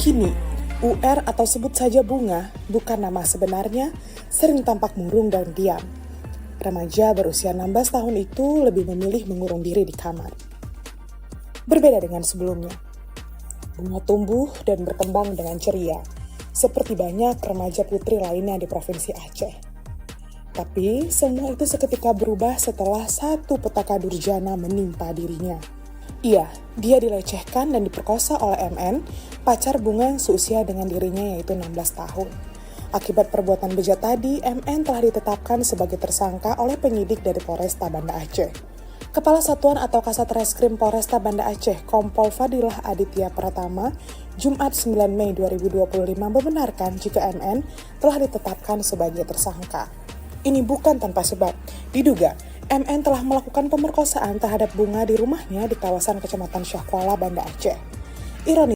Kini, UR atau sebut saja Bunga, bukan nama sebenarnya, sering tampak murung dan diam. Remaja berusia 16 tahun itu lebih memilih mengurung diri di kamar. Berbeda dengan sebelumnya, Bunga tumbuh dan berkembang dengan ceria, seperti banyak remaja putri lainnya di Provinsi Aceh. Tapi semua itu seketika berubah setelah satu petaka durjana menimpa dirinya. Iya, dia dilecehkan dan diperkosa oleh MN, pacar Bunga yang seusia dengan dirinya yaitu 16 tahun. Akibat perbuatan bejat tadi, MN telah ditetapkan sebagai tersangka oleh penyidik dari Polresta Banda Aceh. Kepala Satuan atau Kasat Reskrim Polresta Banda Aceh, Kompol Fadilah Aditya Pratama, Jumat 9 Mei 2025 membenarkan jika MN telah ditetapkan sebagai tersangka. Ini bukan tanpa sebab. Diduga, MN telah melakukan pemerkosaan terhadap Bunga di rumahnya di kawasan Kecamatan Syah Kuala, Banda Aceh. Ironis,